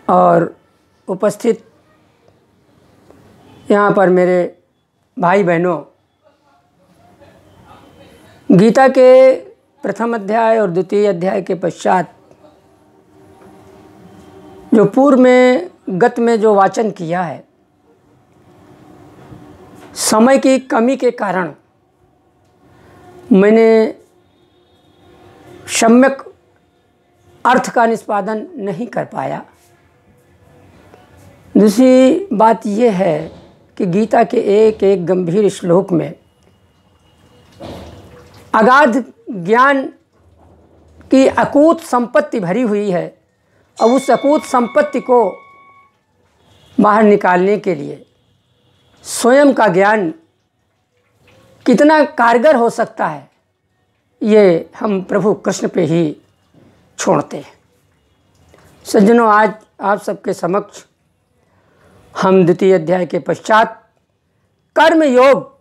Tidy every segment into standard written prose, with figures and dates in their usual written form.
और उपस्थित यहाँ पर मेरे भाई बहनों, गीता के प्रथम अध्याय और द्वितीय अध्याय के पश्चात जो पूर्व में गत में जो वाचन किया है, समय की कमी के कारण मैंने सम्यक अर्थ का निष्पादन नहीं कर पाया। दूसरी बात यह है कि गीता के एक एक गंभीर श्लोक में अगाध ज्ञान की अकूत संपत्ति भरी हुई है और उस अकूत संपत्ति को बाहर निकालने के लिए स्वयं का ज्ञान कितना कारगर हो सकता है, ये हम प्रभु कृष्ण पे ही छोड़ते हैं। सज्जनों, आज आप सबके समक्ष हम द्वितीय अध्याय के पश्चात कर्म योग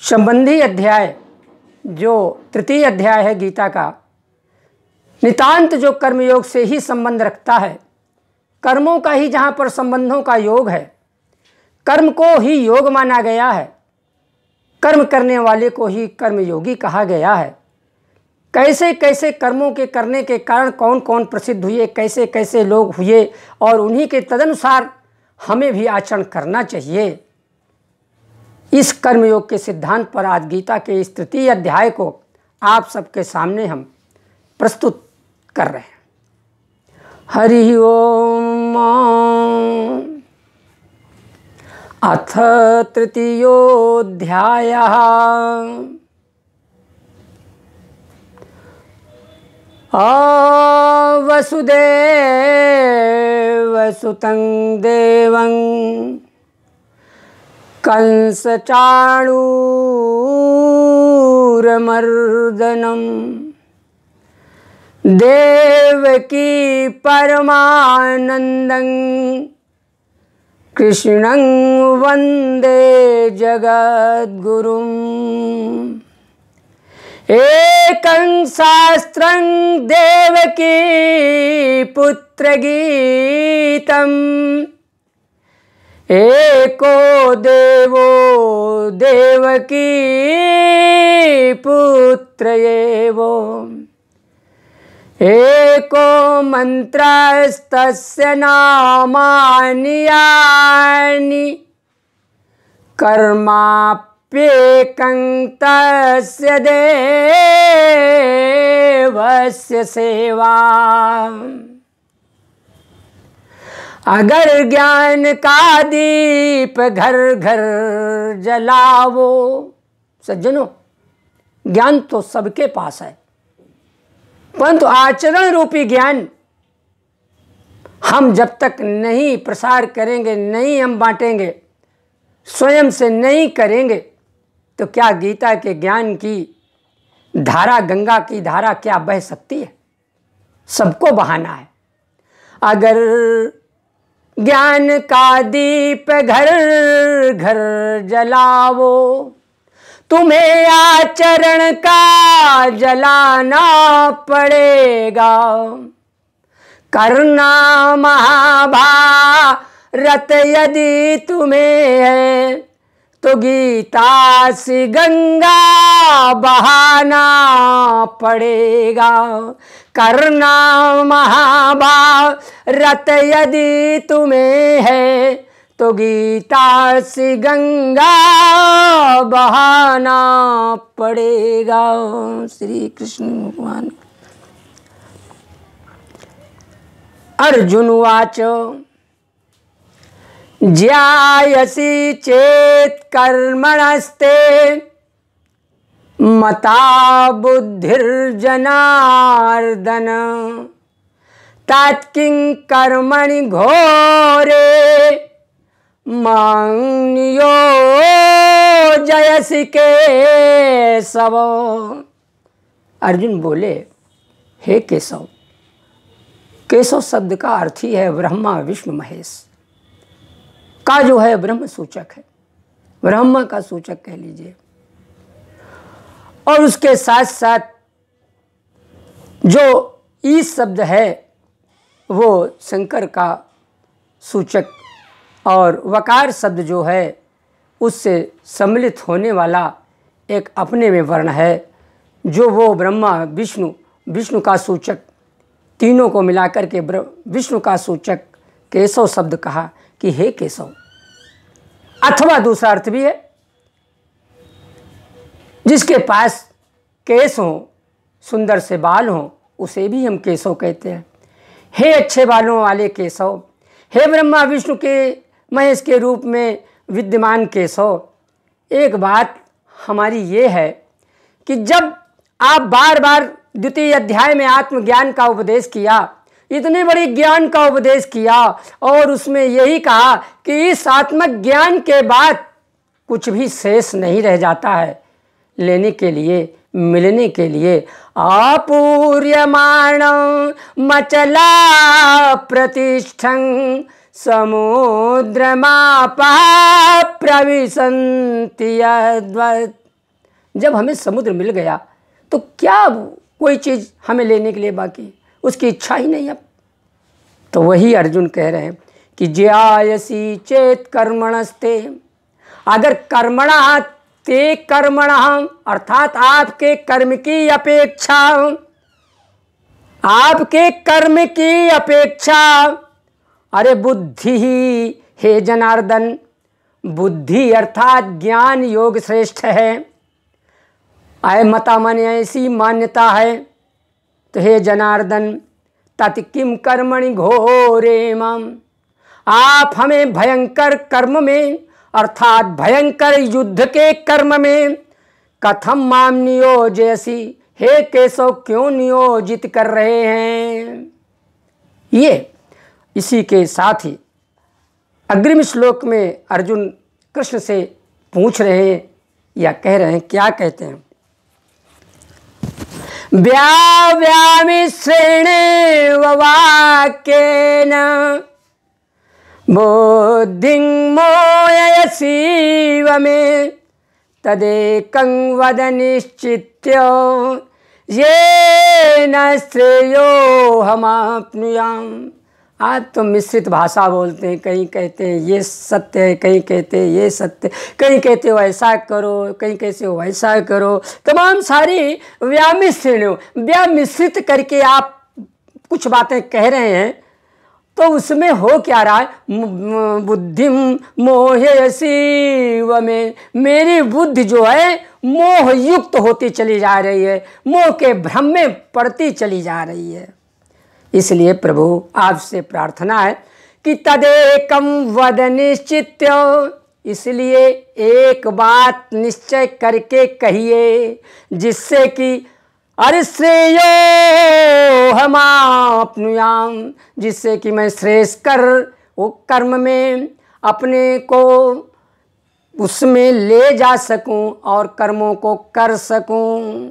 संबंधी अध्याय जो तृतीय अध्याय है गीता का, नितांत जो कर्मयोग से ही संबंध रखता है, कर्मों का ही जहाँ पर संबंधों का योग है, कर्म को ही योग माना गया है, कर्म करने वाले को ही कर्मयोगी कहा गया है। कैसे कैसे कर्मों के करने के कारण कौन कौन प्रसिद्ध हुए, कैसे कैसे लोग हुए और उन्हीं के तदनुसार हमें भी आचरण करना चाहिए। इस कर्मयोग के सिद्धांत पर आज गीता के इस तृतीय अध्याय को आप सबके सामने हम प्रस्तुत कर रहे हैं। हरि ओम। अथ तृतीयोऽध्यायः। वसुदेवसुतं देवं कंसचाणूरमर्दनम् देवकी परमानन्दं कृष्णं वन्दे जगद्गुरुम्। एकं शास्त्रं देवकी पुत्रगीतम् एको देवो देवकी पुत्र एव। एको मन्त्रस्तस्य नामानि यानि कर्माप्येकं तस्य देवस्य सेवा। अगर ज्ञान का दीप घर घर जलावो। सज्जनों, ज्ञान तो सबके पास है, परंतु आचरण रूपी ज्ञान हम जब तक नहीं प्रसार करेंगे, नहीं हम बांटेंगे, स्वयं से नहीं करेंगे, तो क्या गीता के ज्ञान की धारा, गंगा की धारा क्या बह सकती है? सबको बहाना है। अगर ज्ञान का दीप घर घर जलावो, तुम्हें आचरण का जलाना पड़ेगा। करना महाभारत यदि तुम्हें है, तो गीता से गंगा बहाना पड़ेगा। करना महाभारत यदि तुम्हें है, तो गीता से गंगा बहाना पड़ेगा। श्री कृष्ण भगवान। अर्जुन उवाच ज्यायसि चेत् कर्मणस्ते मता बुद्धिर्जनार्दन तत्किं कर्मणि घोरे मां नियोजयसि केशव। अर्जुन बोले, हे केशव। केशव शब्द का अर्थ ही है ब्रह्मा विष्णु महेश का जो है ब्रह्म सूचक है, ब्रह्मा का सूचक कह लीजिए। और उसके साथ साथ जो ई शब्द है वो शंकर का सूचक और वकार शब्द जो है उससे सम्मिलित होने वाला एक अपने में वर्ण है, जो वो ब्रह्मा विष्णु का सूचक, तीनों को मिलाकर के विष्णु का सूचक केशव शब्द कहा कि हे केशव। अथवा दूसरा अर्थ भी है, जिसके पास केश हो, सुंदर से बाल हों, उसे भी हम केशव कहते हैं। हे अच्छे बालों वाले केशव, हे ब्रह्मा विष्णु के महेश के रूप में विद्यमान केशव। एक बात हमारी ये है कि जब आप बार बार द्वितीय अध्याय में आत्मज्ञान का उपदेश किया, इतने बड़े ज्ञान का उपदेश किया और उसमें यही कहा कि इस आत्मज्ञान के बाद कुछ भी शेष नहीं रह जाता है लेने के लिए, मिलने के लिए। आपूर्यमाण मचला प्रतिष्ठं समुद्रमापा प्रविशन्ति यद्वत्। जब हमें समुद्र मिल गया तो क्या कोई चीज़ हमें लेने के लिए बाकी, उसकी इच्छा ही नहीं अब। तो वही अर्जुन कह रहे हैं कि ज्यायसी चेत कर्मणस्ते, अगर कर्मणा ते कर्मणा, अर्थात आपके कर्म की अपेक्षा, आपके कर्म की अपेक्षा, अरे बुद्धि ही हे जनार्दन, बुद्धि अर्थात ज्ञान योग श्रेष्ठ है। आय मता मन ऐसी मान्यता है। तो हे जनार्दन तत् किम कर्मणि घोरे मम, आप हमें भयंकर कर्म में अर्थात भयंकर युद्ध के कर्म में कथम माम नियोजयसी, हे केशव क्यों नियोजित कर रहे हैं। ये इसी के साथ ही अग्रिम श्लोक में अर्जुन कृष्ण से पूछ रहे हैं या कह रहे हैं, क्या कहते हैं, व्यामिश्रेणेव वाक्येन बुद्धिं मोहयसीव मे तदेकं वद निश्चित्य येन श्रेयोऽहमाप्नुयाम्। आप तो मिश्रित भाषा बोलते हैं, कहीं कहते हैं ये सत्य है, कहीं कहते हैं ये सत्य, कहीं कहते हो ऐसा करो, कहीं कहते हो वैसा करो, तमाम सारी व्यामिश्रित करके आप कुछ बातें कह रहे हैं। तो उसमें हो क्या रहा है, बुद्धिम मोहयसीव में, मेरी बुद्धि जो है मोह युक्त होती चली जा रही है, मोह के भ्रम में पड़ती चली जा रही है। इसलिए प्रभु आपसे प्रार्थना है कि तदेकम वद निश्चित्य, इसलिए एक बात निश्चय करके कहिए जिससे कि अरे श्रेयोऽहमाप्नुयाम्, जिससे कि मैं श्रेष्ठ कर वो कर्म में अपने को उसमें ले जा सकूं और कर्मों को कर सकूं।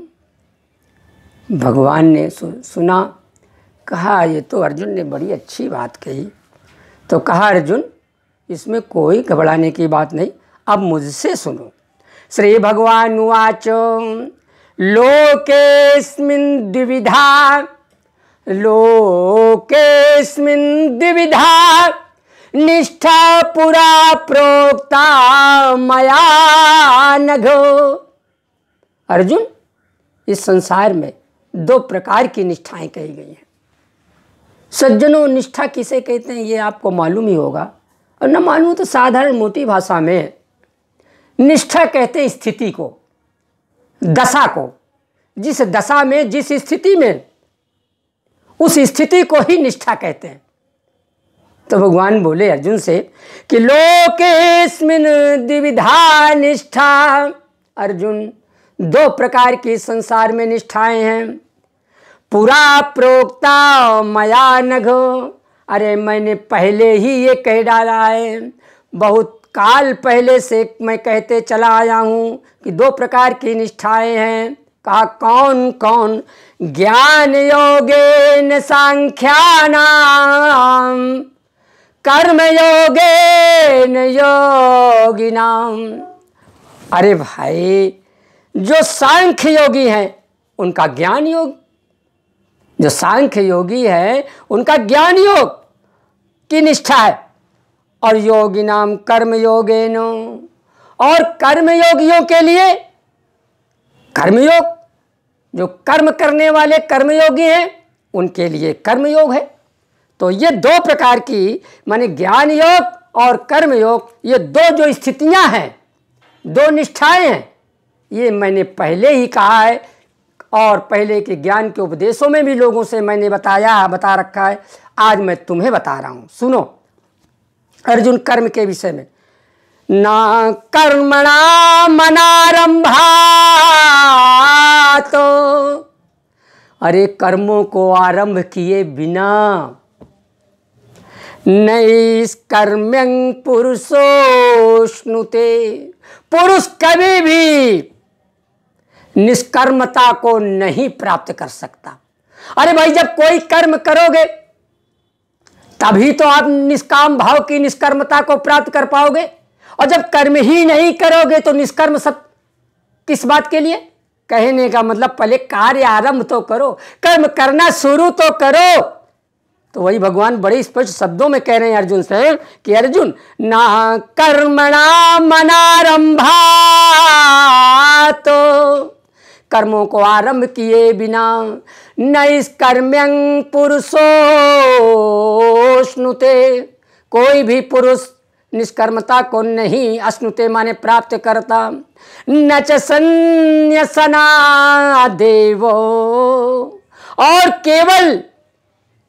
भगवान ने सुना, कहा ये तो अर्जुन ने बड़ी अच्छी बात कही। तो कहा अर्जुन इसमें कोई घबराने की बात नहीं, अब मुझसे सुनो। श्री भगवान उवाच लोकेस्मिन् द्विविधा, लोकेस्मिन् द्विविधा निष्ठा पुरा प्रोक्ता मया नघो। अर्जुन इस संसार में दो प्रकार की निष्ठाएं कही गई हैं। सज्जनों निष्ठा किसे कहते हैं ये आपको मालूम ही होगा, और न मालूम तो साधारण मोटी भाषा में निष्ठा कहते हैं स्थिति को, दशा को। जिस दशा में, जिस स्थिति में, उस स्थिति को ही निष्ठा कहते हैं। तो भगवान बोले अर्जुन से कि लोकेस्मिन् द्विविधा निष्ठा। अर्जुन दो प्रकार की संसार में निष्ठाएं हैं। पुरा प्रोक्ता मया नघो, अरे मैंने पहले ही ये कह डाला है, बहुत काल पहले से मैं कहते चला आया हूँ कि दो प्रकार की निष्ठाएं हैं। कहा कौन कौन, ज्ञान योगेन सांख्यानाम कर्म योगेन योगिनाम। अरे भाई जो सांख्य योगी हैं उनका ज्ञान योग, जो सांख्य योगी है उनका ज्ञान योग की निष्ठा है, और योगिनाम कर्म योगेन, और कर्मयोगियों के लिए कर्मयोग, जो कर्म करने वाले कर्मयोगी हैं उनके लिए कर्मयोग है। तो ये दो प्रकार की, माने ज्ञान योग और कर्मयोग, ये दो जो स्थितियां हैं, दो निष्ठाएं हैं, ये मैंने पहले ही कहा है और पहले के ज्ञान के उपदेशों में भी लोगों से मैंने बता रखा है। आज मैं तुम्हें बता रहा हूं। सुनो अर्जुन, कर्म के विषय में, ना कर्मणा मनारंभा, तो अरे कर्मों को आरंभ किए बिना, नैष्कर्म्यं पुरुषोष्णुते, पुरुष कभी भी निष्कर्मता को नहीं प्राप्त कर सकता। अरे भाई, जब कोई कर्म करोगे तभी तो आप निष्काम भाव की निष्कर्मता को प्राप्त कर पाओगे, और जब कर्म ही नहीं करोगे तो निष्कर्म सब किस बात के लिए? कहने का मतलब पहले कार्य आरंभ तो करो, कर्म करना शुरू तो करो। तो वही भगवान बड़े स्पष्ट शब्दों में कह रहे हैं अर्जुन से कि अर्जुन, ना कर्मणा मनारंभा, तो कर्मों को आरंभ किए बिना, नैष्कर्म्यं पुरुषोष्णुते, कोई भी पुरुष निष्कर्मता को नहीं, अश्नुते माने प्राप्त करता, न च संन्यसना देवो, और केवल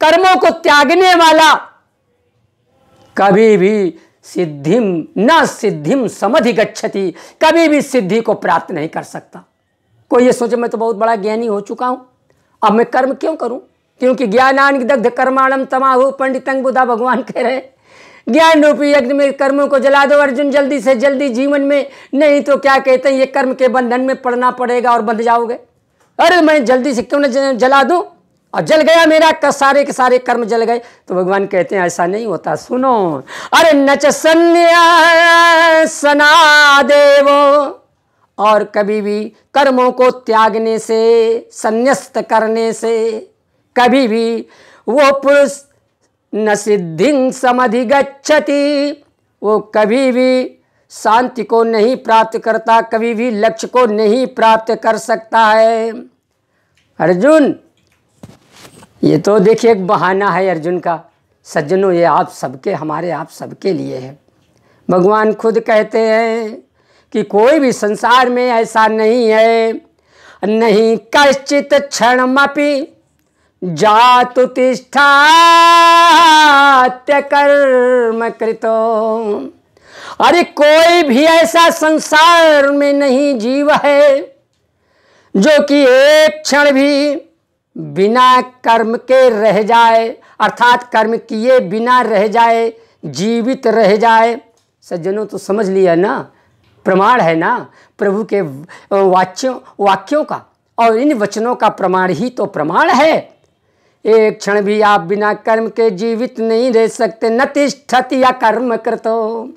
कर्मों को त्यागने वाला कभी भी सिद्धिम न सिद्धिम समधिगच्छति, कभी भी सिद्धि को प्राप्त नहीं कर सकता। कोई ये सोचे मैं तो बहुत बड़ा ज्ञानी हो चुका हूं, अब मैं कर्म क्यों करूं? क्योंकि ज्ञानान दग्ध कर्माणम तमाहु पंडितं बुधा, भगवान कह रहे ज्ञान रूपी यज्ञ में कर्मों को जला दो अर्जुन, जल्दी से जल्दी जीवन में, नहीं तो क्या कहते हैं ये कर्म के बंधन में पड़ना पड़ेगा और बंध जाओगे। अरे मैं जल्दी से क्यों न जला दूं, और जल गया मेरा सारे के सारे कर्म जल गए। तो भगवान कहते हैं ऐसा नहीं होता। सुनो, अरे न च संन्यासना देवो, और कभी भी कर्मों को त्यागने से, संन्यस्त करने से कभी भी वो पुरुष न सिद्धिं समधिगच्छति, वो कभी भी शांति को नहीं प्राप्त करता, कभी भी लक्ष्य को नहीं प्राप्त कर सकता है। अर्जुन, ये तो देखिए एक बहाना है अर्जुन का। सज्जनों, ये आप सबके, हमारे आप सबके लिए है। भगवान खुद कहते हैं कि कोई भी संसार में ऐसा नहीं है, नहीं कश्चित क्षणमपि जातु तिष्ठात्य कर्म कृतो, अरे कोई भी ऐसा संसार में नहीं जीव है जो कि एक क्षण भी बिना कर्म के रह जाए, अर्थात कर्म किए बिना रह जाए, जीवित रह जाए। सज्जनों, तो समझ लिया ना, प्रमाण है ना प्रभु के वाक्यों का, और इन वचनों का प्रमाण ही तो प्रमाण है। एक क्षण भी आप बिना कर्म के जीवित नहीं रह सकते। न तिष्ठति अकर्म कृतो,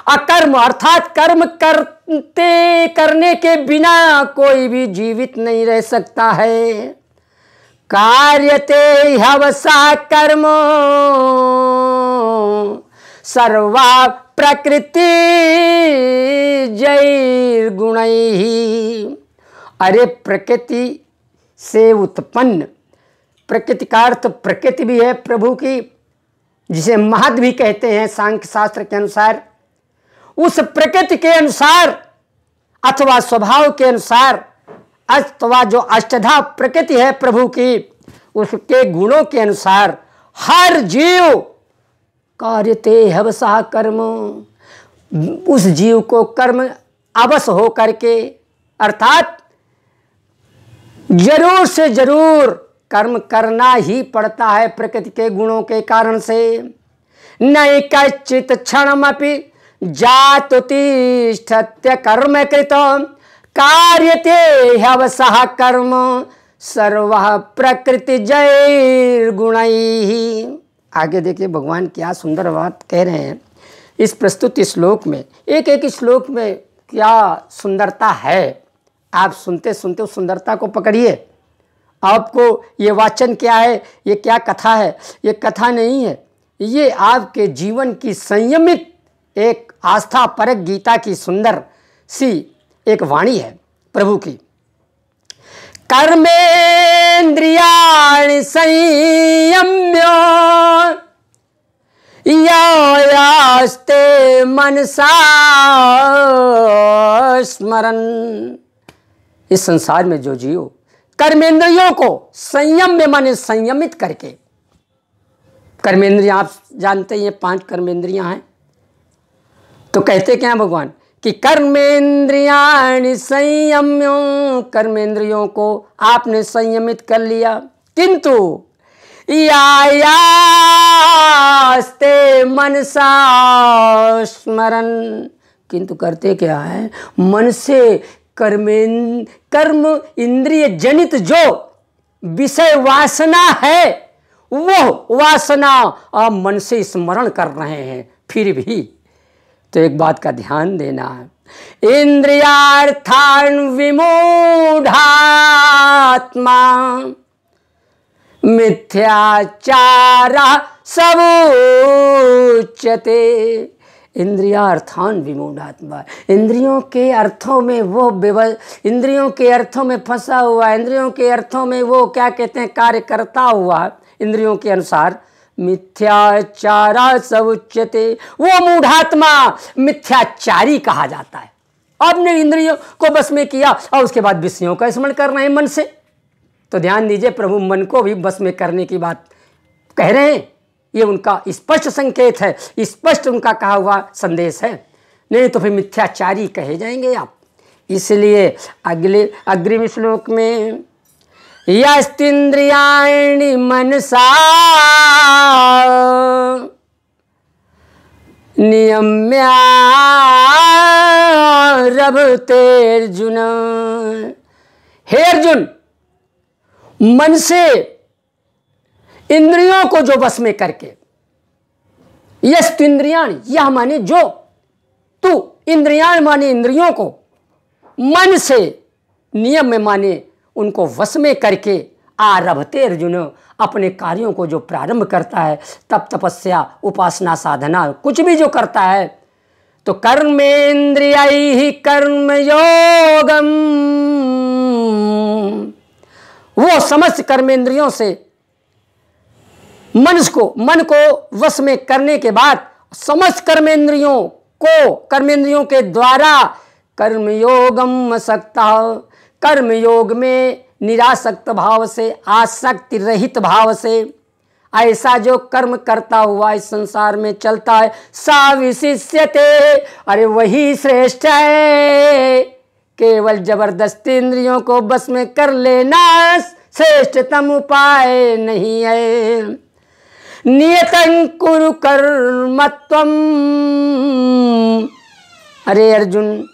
अकर्म अर्थात कर्म करने के बिना कोई भी जीवित नहीं रह सकता है। कार्यते ह्यवसा कर्म सर्वा प्रकृति जैर्गुणैः, अरे प्रकृति से उत्पन्न, प्रकृति का अर्थ प्रकृति भी है प्रभु की, जिसे महद भी कहते हैं सांख्य शास्त्र के अनुसार। उस प्रकृति के अनुसार अथवा स्वभाव के अनुसार, अथवा जो अष्टधा प्रकृति है प्रभु की, उसके गुणों के अनुसार हर जीव कार्यते हवसा कर्म, उस जीव को कर्म अवश्य हो करके, अर्थात जरूर से जरूर कर्म करना ही पड़ता है प्रकृति के गुणों के कारण से। नहीं कश्चित क्षणमपि जातु तिष्ठत्य कर्म कृतो कार्यते ह्यवसः कर्म सर्वः प्रकृति जैर्गुणैः। आगे देखिए भगवान क्या सुंदर बात कह रहे हैं इस प्रस्तुत श्लोक में। एक एक श्लोक में क्या सुंदरता है, आप सुनते सुनते उस सुंदरता को पकड़िए आपको ये वाचन क्या है, ये क्या कथा है? ये कथा नहीं है, ये आपके जीवन की संयमित एक आस्था परक गीता की सुंदर सी एक वाणी है प्रभु की। कर्मेन्द्रियाणि संयम्य यास्ते मनसा स्मरन। इस संसार में जो जियो, कर्मेंद्रियों को संयम में माने संयमित करके। कर्मेंद्रियां आप जानते हैं, 5 कर्मेंद्रियां हैं। तो कहते क्या भगवान कि कर्मेंद्रियाणि संयम्य, कर्मेंद्रियों को आपने संयमित कर लिया, किंतु यास्ते मनसा स्मरन, किंतु करते क्या है, मन से कर्म इंद्रिय जनित जो विषय वासना है वो वासना आप मन से स्मरण कर रहे हैं फिर भी। तो एक बात का ध्यान देना है, इंद्रियार्थान विमूढ़ात्मा मिथ्याचार सबुच्यते। इंद्रियार्थान विमूढ़ात्मा, इंद्रियों के अर्थों में वो इंद्रियों के अर्थों में फंसा हुआ, इंद्रियों के अर्थों में वो क्या कहते हैं, कार्य करता हुआ इंद्रियों के अनुसार। मिथ्याचारा सबुच्यते, वो मूढ़ात्मा मिथ्याचारी कहा जाता है। आपने इंद्रियों को बस में किया और उसके बाद विषयों का स्मरण कर रहे हैं मन से। तो ध्यान दीजिए, प्रभु मन को भी बस में करने की बात कह रहे हैं। ये उनका स्पष्ट संकेत है, स्पष्ट उनका कहा हुआ संदेश है, नहीं तो फिर मिथ्याचारी कहे जाएंगे आप। इसलिए अगले अग्रिम श्लोक में यस्तिन्द्रियाणि मनसा नियम्यारभतेर्जुन। हे अर्जुन, मन से इंद्रियों को जो वश में करके, यस्तिन्द्रियाणि, यह माने जो, तू, इंद्रियाण माने इंद्रियों को, मन से, नियम में माने उनको वश में करके, आरभते अर्जुन, अपने कार्यों को जो प्रारंभ करता है, तप तपस्या उपासना साधना कुछ भी जो करता है, तो कर्मेन्द्रियैहि कर्मयोगम, वो समस्त कर्मेंद्रियों से मन को वश में करने के बाद समस्त कर्मेंद्रियों के द्वारा कर्मयोगम सकता, कर्मयोग में निरासक्त भाव से, आसक्ति रहित भाव से ऐसा जो कर्म करता हुआ इस संसार में चलता है, सा विशिष्यते, अरे वही श्रेष्ठ है। केवल जबरदस्ती इंद्रियों को बस में कर लेना श्रेष्ठतम उपाय नहीं है। नियतं कुरु कर्मत्वम, अरे अर्जुन,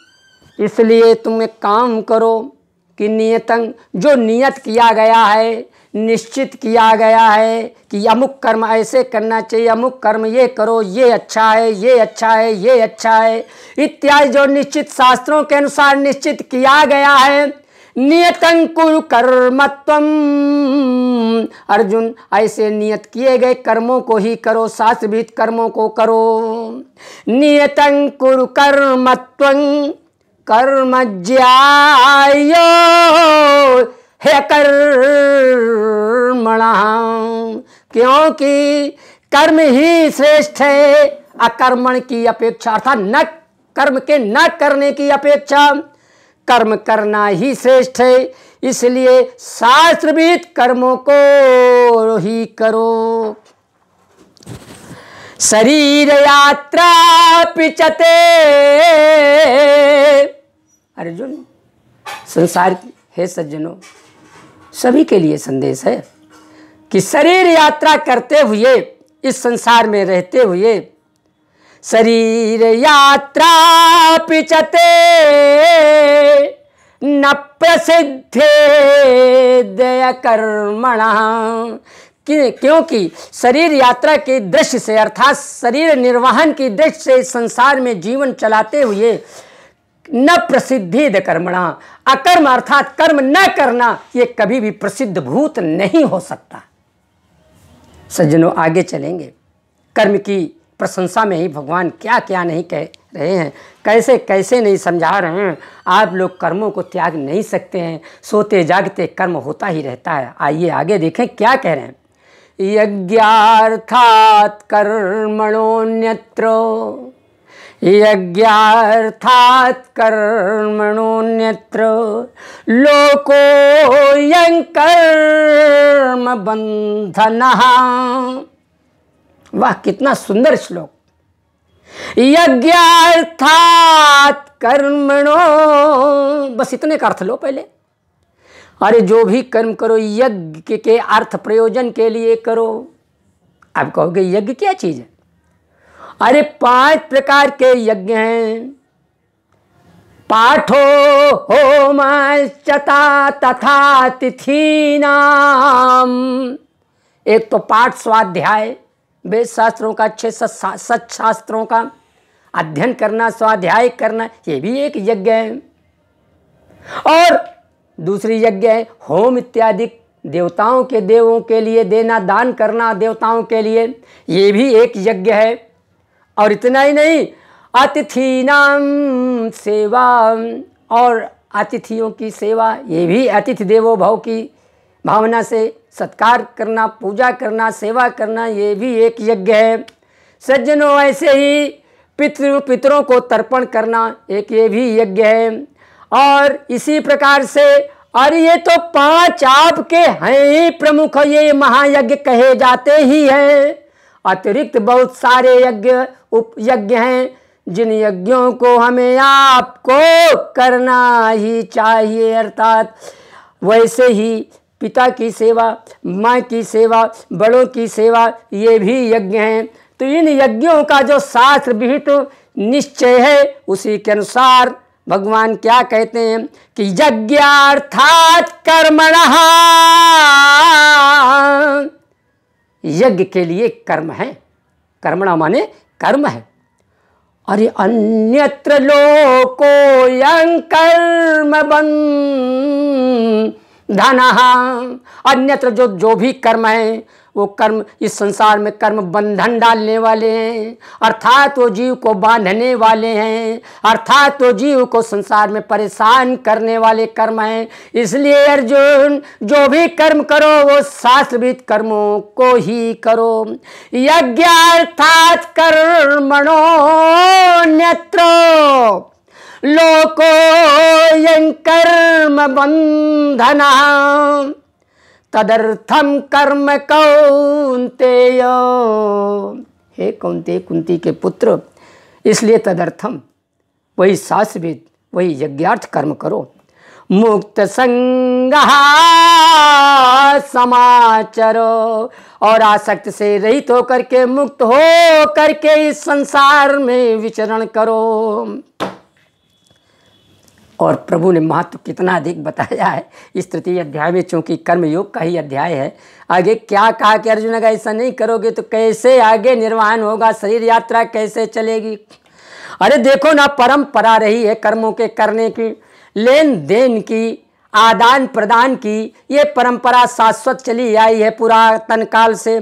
इसलिए तुम एक काम करो कि नियतं, जो नियत किया गया है, निश्चित किया गया है कि अमुक कर्म ऐसे करना चाहिए, अमुक कर्म ये करो, ये अच्छा है, ये अच्छा है, ये अच्छा है इत्यादि जो निश्चित शास्त्रों के अनुसार निश्चित किया गया है। नियतं कुरु कर्मत्वम, अर्जुन ऐसे नियत किए गए कर्मों को ही करो, शास्त्रविहित कर्मों को करो। नियतं कुरु कर्मत्वं कर्मज्यायो हे कर्मणा, क्योंकि कर्म ही श्रेष्ठ है अकर्मण की अपेक्षा, अर्थात न कर्म के न करने की अपेक्षा कर्म करना ही श्रेष्ठ है। इसलिए शास्त्रविहित कर्मों को ही करो। शरीर यात्रा पिचते, अर्जुन संसार है सज्जनों, सभी के लिए संदेश है कि शरीर यात्रा करते हुए, इस संसार में रहते हुए, शरीर यात्रा पिचते न प्रसिद्धे दया कर्मणा, क्योंकि शरीर यात्रा के दृश्य से, अर्थात शरीर निर्वाहन की दृष्टि से संसार में जीवन चलाते हुए न प्रसिद्धिद कर्मणा, अकर्म अर्थात कर्म न करना ये कभी भी प्रसिद्ध भूत नहीं हो सकता। सज्जनों, आगे चलेंगे। कर्म की प्रशंसा में ही भगवान क्या क्या नहीं कह रहे हैं, कैसे कैसे नहीं समझा रहे हैं। आप लोग कर्मों को त्याग नहीं सकते हैं, सोते जागते कर्म होता ही रहता है। आइए आगे देखें क्या कह रहे हैं। यज्ञार्थात् कर्मणोऽन्यत्र, यज्ञार्थात् कर्मणोऽन्यत्र लोकोऽयं कर्म बंधनः। वाह, कितना सुंदर श्लोक। यज्ञार्थात् कर्मणो, बस इतने का अर्थ लो पहले। अरे जो भी कर्म करो यज्ञ के अर्थ प्रयोजन के लिए करो। आप कहोगे यज्ञ क्या चीज है? अरे 5 प्रकार के यज्ञ हैं। पाठो होमश्चता तथा तिथीनाम। एक तो पाठ स्वाध्याय, वेद शास्त्रों का, 6 सत्शास्त्रों का अध्ययन करना, स्वाध्याय करना, ये भी एक यज्ञ है। और दूसरी यज्ञ है होम इत्यादि, देवताओं के देवों के लिए देना, दान करना देवताओं के लिए, ये भी एक यज्ञ है। और इतना ही नहीं, अतिथीनाम सेवा, और अतिथियों की सेवा, ये भी अतिथि देवो भव की भावना से सत्कार करना, पूजा करना, सेवा करना, ये भी एक यज्ञ है। सज्जनों, ऐसे ही पितरों को तर्पण करना एक ये भी यज्ञ है। और इसी प्रकार से, अरे ये तो 5 आपके हैं ही प्रमुख, ये महायज्ञ कहे जाते ही हैं। अतिरिक्त बहुत सारे यज्ञ उपयज्ञ हैं, जिन यज्ञों को हमें आपको करना ही चाहिए। अर्थात वैसे ही पिता की सेवा, माँ की सेवा, बड़ों की सेवा, ये भी यज्ञ हैं। तो इन यज्ञों का जो शास्त्र विहित निश्चय है, उसी के अनुसार भगवान क्या कहते हैं कि यज्ञार्थात् कर्मणः, यज्ञ के लिए कर्म है। कर्मणा माने कर्म है। अरे अन्यत्र लोकोऽयं कर्म बंधनः, अन्यत्र जो भी कर्म है वो कर्म इस संसार में कर्म बंधन डालने वाले हैं, अर्थात वो जीव को बांधने वाले हैं, अर्थात वो जीव को संसार में परेशान करने वाले कर्म हैं। इसलिए अर्जुन, जो भी कर्म करो वो शास्त्रविहित कर्मों को ही करो। यज्ञार्थात् कर्मणोऽन्यत्र लोकोऽयं कर्म बंधनः तदर्थम कर्म कौन्तेय। हे कौन्तेय, कुंती के पुत्र, इसलिए तदर्थम, वही शास्त्रविद, वही यज्ञार्थ कर्म करो। मुक्त संगः समाचरो, और आसक्त से रहित होकर के, मुक्त हो करके इस संसार में विचरण करो। और प्रभु ने महत्व कितना अधिक बताया है इस तृतीय अध्याय में, चूँकि कर्मयोग का ही अध्याय है। आगे क्या कहा कि अर्जुन, अगर ऐसा नहीं करोगे तो कैसे आगे निर्वाहन होगा, शरीर यात्रा कैसे चलेगी। अरे देखो ना, परंपरा रही है कर्मों के करने की, लेन देन की, आदान प्रदान की, ये परंपरा शाश्वत चली आई है पुरातन काल से।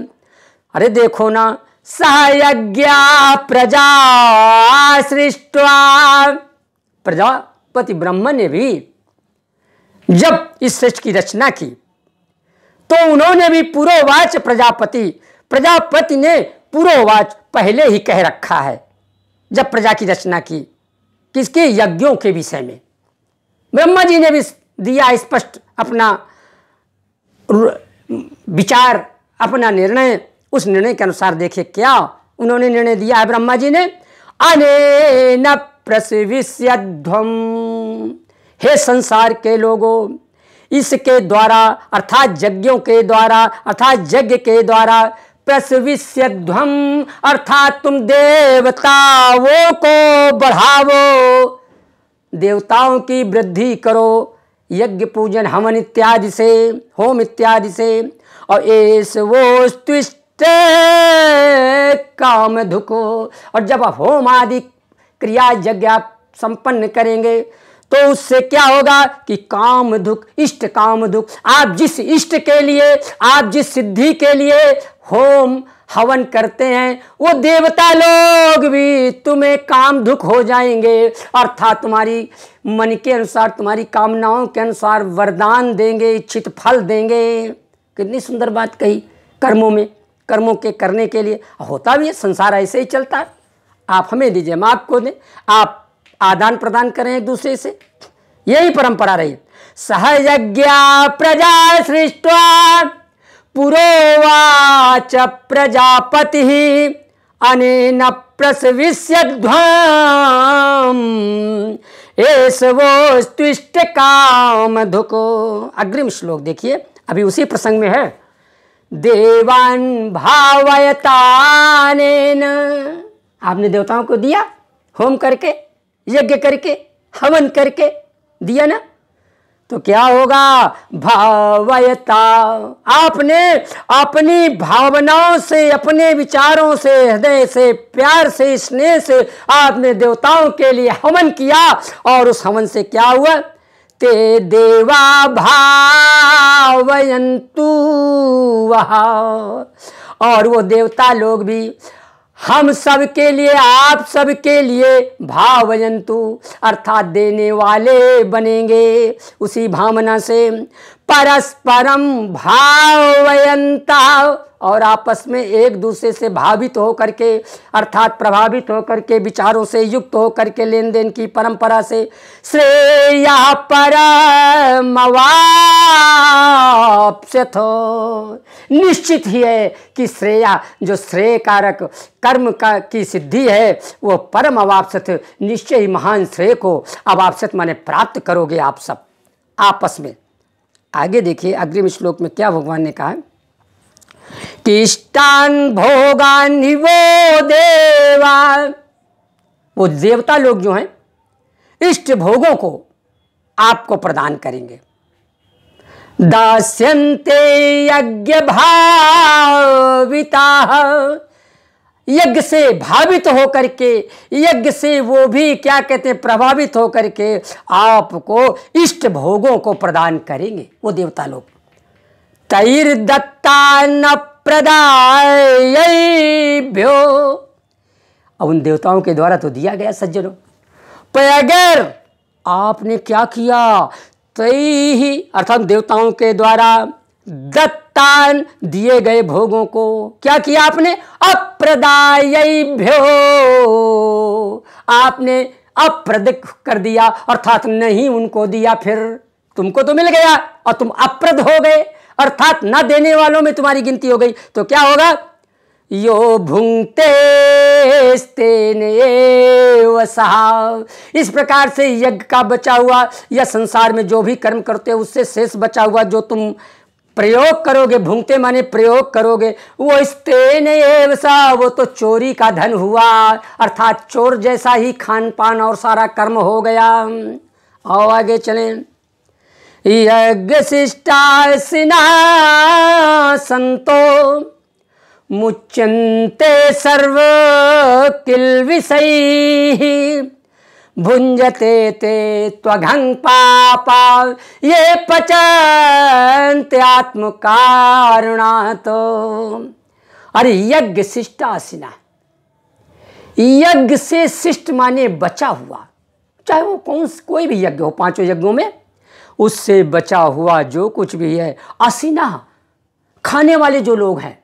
अरे देखो ना, सहयज्ञा प्रजा सृष्ट्वा, प्रजापति ब्रह्मा ने भी जब इस सृष्टि की रचना की तो उन्होंने भी पुरोवाच प्रजापति ने पुरोवाच पहले ही कह रखा है जब प्रजा की रचना की, किसके यज्ञों के विषय में। ब्रह्मा जी ने भी दिया स्पष्ट अपना विचार, अपना निर्णय। उस निर्णय के अनुसार देखिए क्या उन्होंने निर्णय दिया है ब्रह्मा जी ने। अनेन प्रसविष्यध्वम, हे संसार के लोगों, इसके द्वारा अर्थात यज्ञों के द्वारा, अर्थात यज्ञ के द्वारा, प्रसविष्यध्वम अर्थात तुम देवताओं को बढ़ावो, देवताओं की वृद्धि करो, यज्ञ पूजन हवन इत्यादि से, होम इत्यादि से। और एस वो त्विष्ट काम धुको, और जब होम आदि क्रिया यज्ञ आप संपन्न करेंगे तो उससे क्या होगा कि काम दुख इष्ट काम दुख, आप जिस इष्ट के लिए, आप जिस सिद्धि के लिए होम हवन करते हैं वो देवता लोग भी तुम्हें काम दुख हो जाएंगे, अर्थात तुम्हारी मन के अनुसार, तुम्हारी कामनाओं के अनुसार वरदान देंगे, इच्छित फल देंगे। कितनी सुंदर बात कही। कर्मों में, कर्मों के करने के लिए होता भी है, संसार ऐसे ही चलता है। आप हमें दीजिए, हम आपको दें, आप आदान प्रदान करें एक दूसरे से, यही परंपरा रही। सहयज्ञा प्रजा सृष्ट्वा पुरोवाच प्रजापति अनेन प्रसविष्यध्वम् एषवोस्त्विष्ट काम दुःखो। अग्रिम श्लोक देखिए, अभी उसी प्रसंग में है। देवान् भावयतानेन, आपने देवताओं को दिया, होम करके, यज्ञ करके, हवन करके दिया ना, तो क्या होगा? भावयता, आपने अपनी भावनाओं से, अपने विचारों से, हृदय से, प्यार से, स्नेह से आपने देवताओं के लिए हवन किया, और उस हवन से क्या हुआ? ते देवा भावयन्तु वहा, और वो देवता लोग भी हम सब के लिए, आप सब के लिए भावयन्तु अर्थात देने वाले बनेंगे। उसी भावना से परस्परम भावयन्ता, और आपस में एक दूसरे से भावित होकर के अर्थात प्रभावित होकर के विचारों से युक्त होकर के लेन देन की परंपरा से श्रेया परमवाप्स्यथ, निश्चित ही है कि श्रेया, जो श्रेय कारक कर्म का की सिद्धि है, वो परम अवाप्स्यथ, निश्चय ही महान श्रेय को अवाप्स्यथ माने प्राप्त करोगे आप सब आपस में। आगे देखिए अग्रिम श्लोक में क्या भगवान ने कहा, किष्टान भोगान वो देवा, वो देवता लोग जो हैं इष्ट भोगों को आपको प्रदान करेंगे। दास्यन्ते यज्ञ भाविता, यज्ञ से भावित होकर के, यज्ञ से वो भी क्या कहते हैं, प्रभावित होकर के आपको इष्ट भोगों को प्रदान करेंगे वो देवता लोग। तैर्दत्ता न प्रदायैभ्यो, अब उन देवताओं के द्वारा तो दिया गया सज्जनों, पर अगर आपने क्या किया, तैहि अर्थात देवताओं के द्वारा दत्तान दिए गए भोगों को क्या किया आपने, अप्रदायैभ्यो, आपने अप्रद कर दिया, अर्थात नहीं उनको दिया, फिर तुमको तो मिल गया और तुम अप्रद हो गए, अर्थात न देने वालों में तुम्हारी गिनती हो गई। तो क्या होगा, यो भुंक्ते तेनेव सहा, इस प्रकार से यज्ञ का बचा हुआ या संसार में जो भी कर्म करते हो उससे शेष बचा हुआ जो तुम प्रयोग करोगे, भुंक्ते माने प्रयोग करोगे, वो स्तेनेव सा, वो तो चोरी का धन हुआ, अर्थात चोर जैसा ही खान पान और सारा कर्म हो गया। और आगे चलें, यज्ञ शिष्टासिना संतो मुच्यन्ते सर्व किल्विषैः भुंजते ते त्वघं पापा ये पचन्ते आत्मकारणात्। अरे यज्ञ शिष्टासिना, यज्ञ से शिष्ट माने बचा हुआ, चाहे वो कोई भी यज्ञ हो, पांचों यज्ञों में उससे बचा हुआ जो कुछ भी है, असिना खाने वाले जो लोग हैं,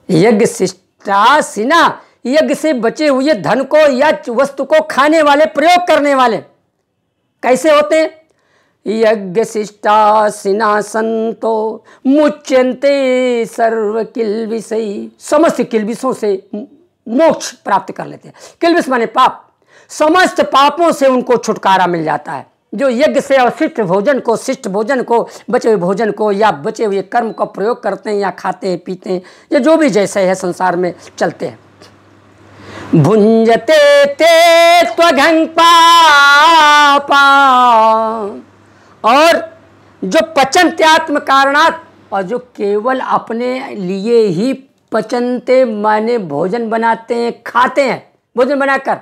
यज्ञ शिष्टासिना यज्ञ से बचे हुए धन को या वस्तु को खाने वाले, प्रयोग करने वाले कैसे होते हैं, यज्ञ शिष्टासिना संतो मुच्यन्ते सर्व किल्बिषैः, समस्त किल्बिषों से मोक्ष प्राप्त कर लेते हैं। किल्बिष माने पाप, समस्त पापों से उनको छुटकारा मिल जाता है। जो यज्ञ से अवशिष्ट भोजन को, शिष्ट भोजन को, बचे हुए भोजन को या बचे हुए कर्म को प्रयोग करते हैं या खाते हैं पीते हैं या जो भी जैसे है संसार में चलते हैं। भुंजते ते त्वघं पापा, और जो पचन्ते आत्म कारणात्, और जो केवल अपने लिए ही पचनते माने भोजन बनाते हैं, खाते हैं भोजन बनाकर,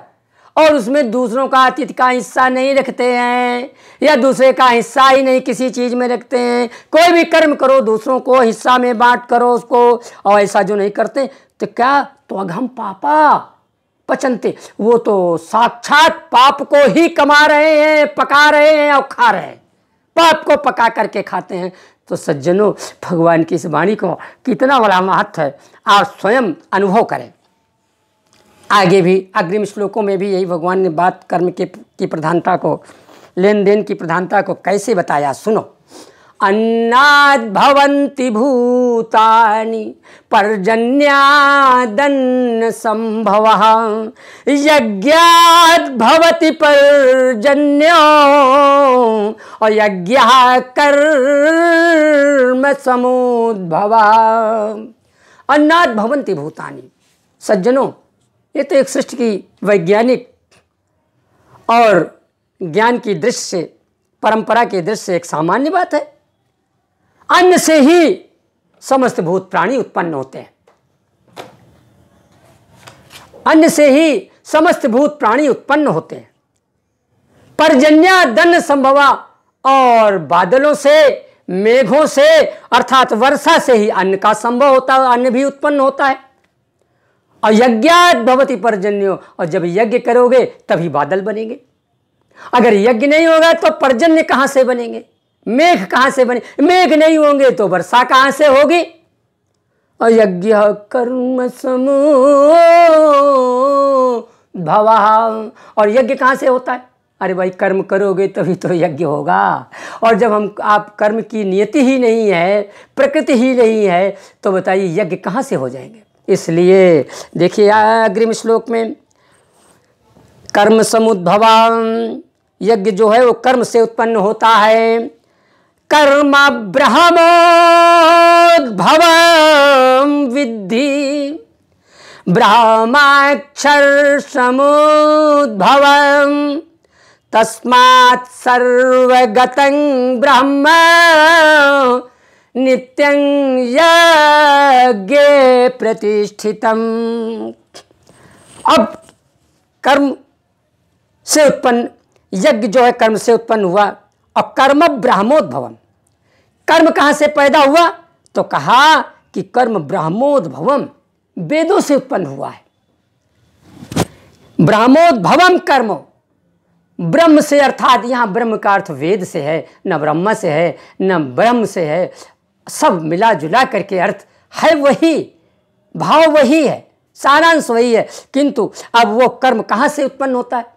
और उसमें दूसरों का अतिथि का हिस्सा नहीं रखते हैं, या दूसरे का हिस्सा ही नहीं किसी चीज़ में रखते हैं। कोई भी कर्म करो दूसरों को हिस्सा में बांट करो उसको, और ऐसा जो नहीं करते तो क्या, तो अघम पापा पचनते, वो तो साक्षात पाप को ही कमा रहे हैं, पका रहे हैं और खा रहे हैं, पाप को पका करके खाते हैं। तो सज्जनों, भगवान की इस वाणी को कितना बड़ा महत्व है, आप स्वयं अनुभव करें। आगे भी अग्रिम श्लोकों में भी यही भगवान ने बात कर्म की प्रधानता को, लेन देन की प्रधानता को कैसे बताया, सुनो। अन्नाद् भवन्ति भूतानि पर्जन्यादन्न संभवः, यज्ञाद् भवति पर्जन्यो और यज्ञः कर्म समुद्भवः। अन्नाद् भवन्ति भूतानि, सज्जनों ये तो एक सृष्टि की वैज्ञानिक और ज्ञान की दृष्टि से, परंपरा की दृष्टि से एक सामान्य बात है। अन्न से ही समस्त भूत प्राणी उत्पन्न होते हैं, अन्न से ही समस्त भूत प्राणी उत्पन्न होते हैं। पर्जन्यादन्न संभवा, और बादलों से, मेघों से अर्थात वर्षा से ही अन्न का संभव होता है, अन्न भी उत्पन्न होता है। और यज्ञात् भवति पर्जन्यो, और जब यज्ञ करोगे तभी बादल बनेंगे। अगर यज्ञ नहीं होगा तो पर्जन्य कहाँ से बनेंगे, मेघ कहाँ से बने, मेघ नहीं होंगे तो वर्षा कहाँ से होगी। और यज्ञ कर्म समुद्भवः, और यज्ञ कहाँ से होता है, अरे भाई कर्म करोगे तभी तो यज्ञ होगा। और जब आप कर्म की नियति ही नहीं है, प्रकृति ही नहीं है, तो बताइए यज्ञ कहाँ से हो जाएंगे। इसलिए देखिए अग्रिम श्लोक में, कर्म समुद्भवा, यज्ञ जो है वो कर्म से उत्पन्न होता है। कर्म ब्रह्मोद्भवं विद्धि, ब्रह्माक्षर समुद्भवं, तस्मात् सर्वगतं ब्रह्म नित्यं यज्ञे प्रतिष्ठितम्। अब कर्म से उत्पन्न, यज्ञ जो है कर्म से उत्पन्न हुआ। और कर्म ब्रह्मोद्भवम, कर्म कहाँ से पैदा हुआ, तो कहा कि कर्म ब्रह्मोद्भवम, वेदों से उत्पन्न हुआ है। ब्रह्मोद्भवम कर्म, ब्रह्म से, अर्थात यहाँ ब्रह्म का अर्थ वेद से है, न ब्रह्म से है न ब्रह्म से है, सब मिला जुला करके अर्थ है वही, भाव वही है, सारांश वही है। किंतु अब वो कर्म कहाँ से उत्पन्न होता है,